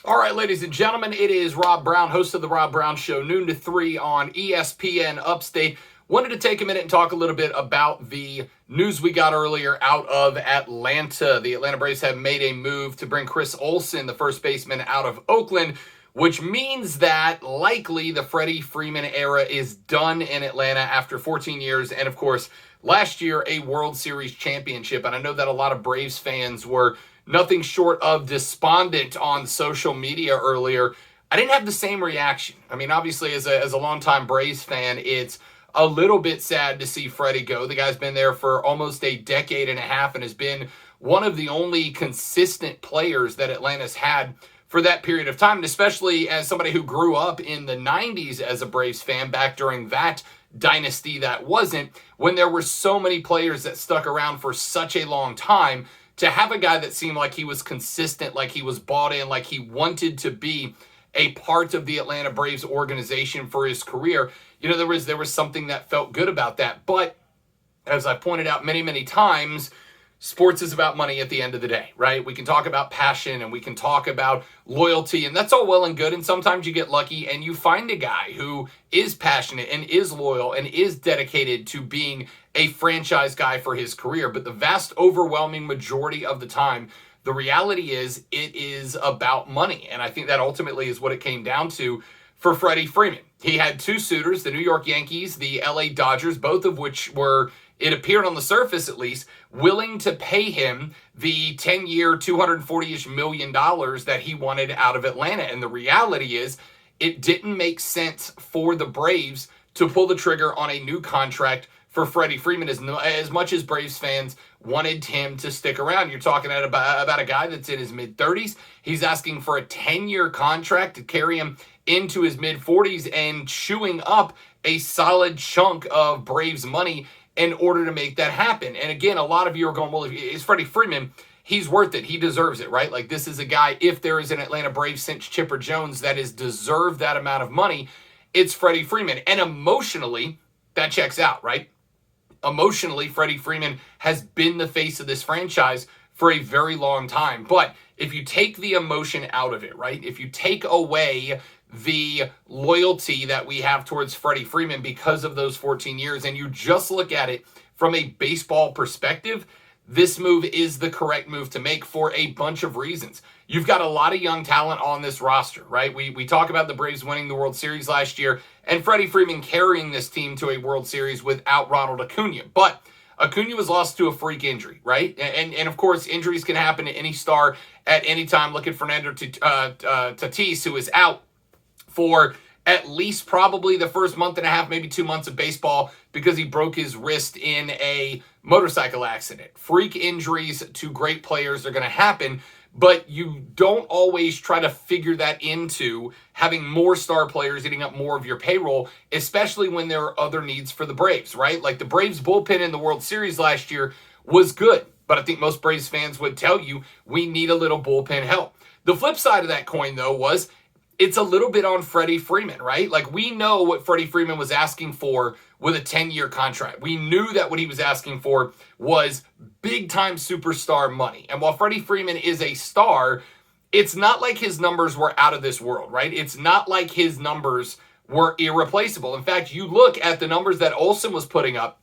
All right, ladies and gentlemen, it is Rob Brown, host of The Rob Brown Show, noon to 3 on ESPN Upstate. Wanted to take a minute and talk a little bit about the news we got earlier out of Atlanta. The Atlanta Braves have made a move to bring Chris Olsen, the first baseman, out of Oakland, which means that likely the Freddie Freeman era is done in Atlanta after 14 years. And of course, last year, a World Series championship. And I know that a lot of Braves fans were nothing short of despondent on social media earlier. I didn't have the same reaction. I mean, obviously, as a longtime Braves fan, it's a little bit sad to see Freddie go. The guy's been there for almost a decade and a half and has been one of the only consistent players that Atlanta's had for that period of time, and especially as somebody who grew up in the 90s as a Braves fan back during that dynasty that wasn't, when there were so many players that stuck around for such a long time. To have a guy that seemed like he was consistent, like he was bought in, like he wanted to be a part of the Atlanta Braves organization for his career, you know, there was something that felt good about that. But as I pointed out many, many times, sports is about money at the end of the day, right? We can talk about passion and we can talk about loyalty, and that's all well and good. And sometimes you get lucky and you find a guy who is passionate and is loyal and is dedicated to being a franchise guy for his career. But the vast overwhelming majority of the time, the reality is it is about money. And I think that ultimately is what it came down to for Freddie Freeman. He had two suitors, the New York Yankees, the LA Dodgers, both of which were, it appeared on the surface at least, willing to pay him the 10-year, $240-ish million that he wanted out of Atlanta. And the reality is it didn't make sense for the Braves to pull the trigger on a new contract for Freddie Freeman as much as Braves fans wanted him to stick around. You're talking about a guy that's in his mid-30s. He's asking for a 10-year contract to carry him into his mid-40s and chewing up a solid chunk of Braves money in order to make that happen. And again, a lot of you are going, well, if it's Freddie Freeman, he's worth it. He deserves it, right? Like, this is a guy, if there is an Atlanta Braves since Chipper Jones that has deserved that amount of money, it's Freddie Freeman. And emotionally, that checks out, right? Emotionally, Freddie Freeman has been the face of this franchise for a very long time. But if you take the emotion out of it, right? If you take away the loyalty that we have towards Freddie Freeman because of those 14 years, and you just look at it from a baseball perspective, this move is the correct move to make for a bunch of reasons. You've got a lot of young talent on this roster, right? We talk about the Braves winning the World Series last year and Freddie Freeman carrying this team to a World Series without Ronald Acuna. But Acuna was lost to a freak injury, right? And of course, injuries can happen to any star at any time. Look at Fernando Tatis, who is out for at least probably the first month and a half, maybe 2 months of baseball because he broke his wrist in a motorcycle accident. Freak injuries to great players are going to happen, but you don't always try to figure that into having more star players eating up more of your payroll, especially when there are other needs for the Braves, right? Like the Braves bullpen in the World Series last year was good, but I think most Braves fans would tell you we need a little bullpen help. The flip side of that coin, though, was it's a little bit on Freddie Freeman, right? Like, we know what Freddie Freeman was asking for with a 10-year contract. We knew that what he was asking for was big-time superstar money. And while Freddie Freeman is a star, it's not like his numbers were out of this world, right? It's not like his numbers were irreplaceable. In fact, you look at the numbers that Olsen was putting up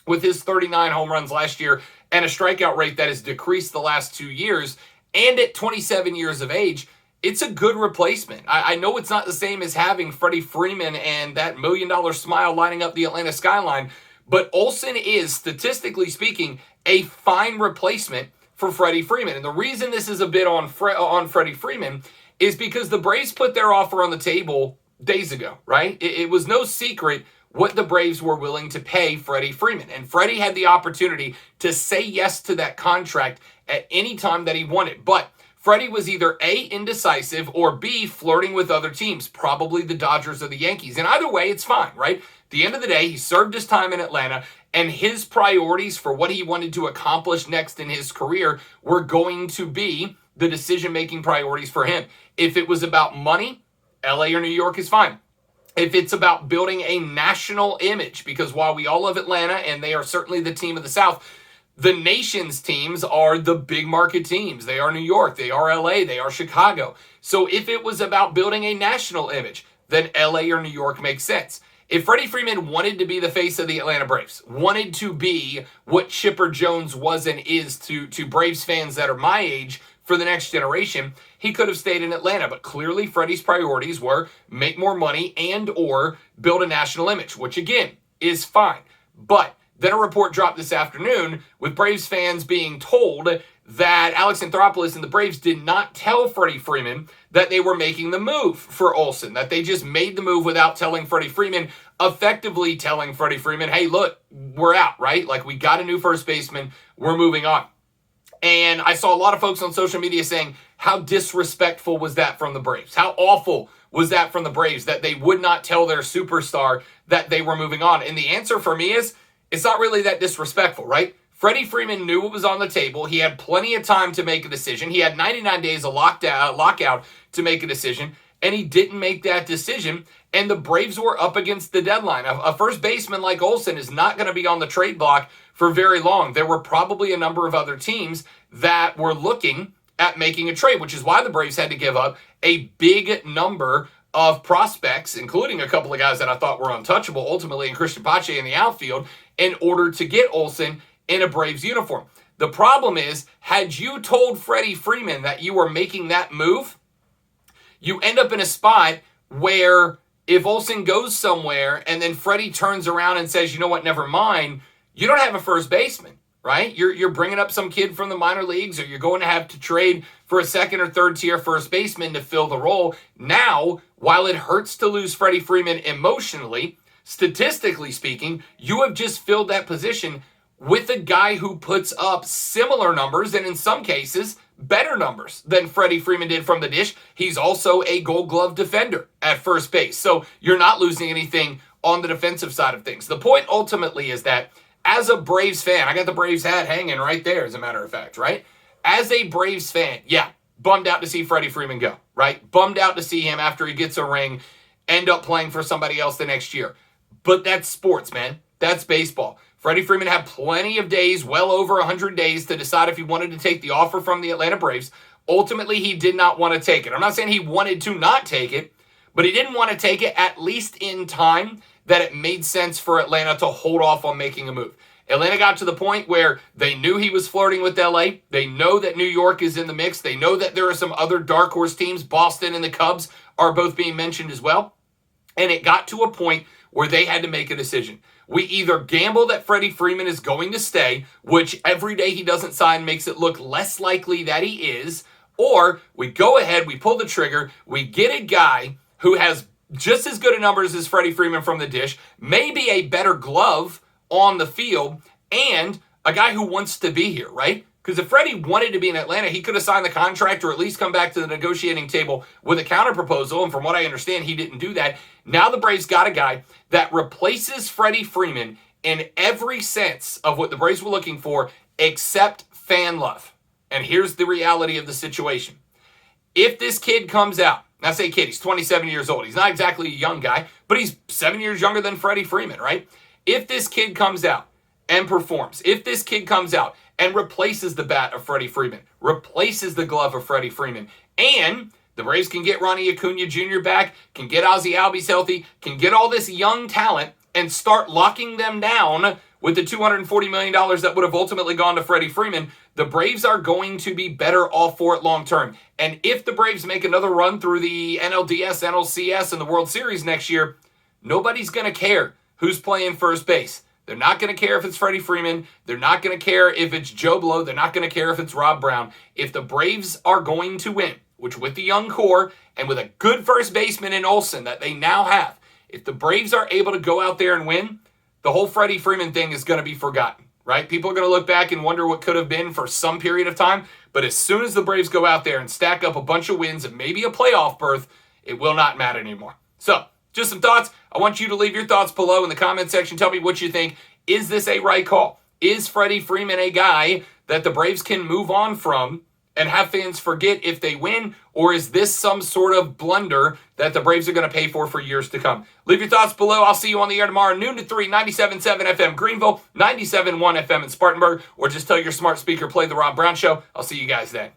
with his 39 home runs last year and a strikeout rate that has decreased the last 2 years, and at 27 years of age, it's a good replacement. I know it's not the same as having Freddie Freeman and that $1 million smile lining up the Atlanta skyline, but Olsen is, statistically speaking, a fine replacement for Freddie Freeman. And the reason this is a bit on Freddie Freeman is because the Braves put their offer on the table days ago, right? It was no secret what the Braves were willing to pay Freddie Freeman. And Freddie had the opportunity to say yes to that contract at any time that he wanted. But Freddie was either A, indecisive, or B, flirting with other teams, probably the Dodgers or the Yankees. And either way, it's fine, right? At the end of the day, he served his time in Atlanta, and his priorities for what he wanted to accomplish next in his career were going to be the decision-making priorities for him. If it was about money, LA or New York is fine. If it's about building a national image, because while we all love Atlanta, and they are certainly the team of the South, The nation's teams are the big market teams. They are New York, they are LA, they are Chicago. So if it was about building a national image, then LA or New York makes sense. If Freddie Freeman wanted to be the face of the Atlanta Braves, wanted to be what Chipper Jones was and is to Braves fans that are my age for the next generation, he could have stayed in Atlanta. But clearly Freddie's priorities were make more money and or build a national image, which again is fine. But then a report dropped this afternoon with Braves fans being told that Alex Anthopoulos and the Braves did not tell Freddie Freeman that they were making the move for Olson, that they just made the move without telling Freddie Freeman, effectively telling Freddie Freeman, hey, look, we're out, right? Like, we got a new first baseman, we're moving on. And I saw a lot of folks on social media saying, how disrespectful was that from the Braves? How awful was that from the Braves that they would not tell their superstar that they were moving on? And the answer for me is, it's not really that disrespectful, right? Freddie Freeman knew what was on the table. He had plenty of time to make a decision. He had 99 days of lockout to make a decision, and he didn't make that decision. And the Braves were up against the deadline. A first baseman like Olson is not going to be on the trade block for very long. There were probably a number of other teams that were looking at making a trade, which is why the Braves had to give up a big number of prospects, including a couple of guys that I thought were untouchable, ultimately, and Christian Pache in the outfield, in order to get Olson in a Braves uniform. The problem is, had you told Freddie Freeman that you were making that move, you end up in a spot where if Olson goes somewhere and then Freddie turns around and says, you know what, never mind, you don't have a first baseman, right? You're bringing up some kid from the minor leagues, or you're going to have to trade for a second or third tier first baseman to fill the role. Now, while it hurts to lose Freddie Freeman emotionally, statistically speaking, you have just filled that position with a guy who puts up similar numbers, and in some cases, better numbers than Freddie Freeman did from the dish. He's also a Gold Glove defender at first base. So you're not losing anything on the defensive side of things. The point ultimately is that as a Braves fan, I got the Braves hat hanging right there, as a matter of fact, right? As a Braves fan, yeah, bummed out to see Freddie Freeman go, right? Bummed out to see him after he gets a ring, end up playing for somebody else the next year. But that's sports, man. That's baseball. Freddie Freeman had plenty of days, well over 100 days, to decide if he wanted to take the offer from the Atlanta Braves. Ultimately, he did not want to take it. I'm not saying he wanted to not take it, but he didn't want to take it, at least in time that it made sense for Atlanta to hold off on making a move. Atlanta got to the point where they knew he was flirting with LA. They know that New York is in the mix. They know that there are some other dark horse teams. Boston and the Cubs are both being mentioned as well. And it got to a point where they had to make a decision. We either gamble that Freddie Freeman is going to stay, which every day he doesn't sign makes it look less likely that he is, or we go ahead, we pull the trigger, we get a guy who has just as good a numbers as Freddie Freeman from the dish, maybe a better glove on the field, and a guy who wants to be here, right? Because if Freddie wanted to be in Atlanta, he could have signed the contract or at least come back to the negotiating table with a counter proposal. And from what I understand, he didn't do that. Now the Braves got a guy that replaces Freddie Freeman in every sense of what the Braves were looking for, except fan love. And here's the reality of the situation. If this kid comes out, and I say kid, he's 27 years old. He's not exactly a young guy, but he's 7 years younger than Freddie Freeman, right? If this kid comes out and performs, if this kid comes out and replaces the bat of Freddie Freeman, replaces the glove of Freddie Freeman, and the Braves can get Ronnie Acuna Jr. back, can get Ozzie Albies healthy, can get all this young talent and start locking them down with the $240 million that would have ultimately gone to Freddie Freeman, the Braves are going to be better off for it long term. And if the Braves make another run through the NLDS, NLCS, and the World Series next year, nobody's going to care who's playing first base. They're not going to care if it's Freddie Freeman. They're not going to care if it's Joe Blow. They're not going to care if it's Rob Brown. If the Braves are going to win, which with the young core and with a good first baseman in Olson that they now have, if the Braves are able to go out there and win, the whole Freddie Freeman thing is going to be forgotten, right? People are going to look back and wonder what could have been for some period of time. But as soon as the Braves go out there and stack up a bunch of wins and maybe a playoff berth, it will not matter anymore. So, just some thoughts. I want you to leave your thoughts below in the comment section. Tell me what you think. Is this a right call? Is Freddie Freeman a guy that the Braves can move on from and have fans forget if they win? Or is this some sort of blunder that the Braves are going to pay for years to come? Leave your thoughts below. I'll see you on the air tomorrow, noon to 3, 97.7 FM Greenville, 97.1 FM in Spartanburg, or just tell your smart speaker, play The Rob Brown Show. I'll see you guys then.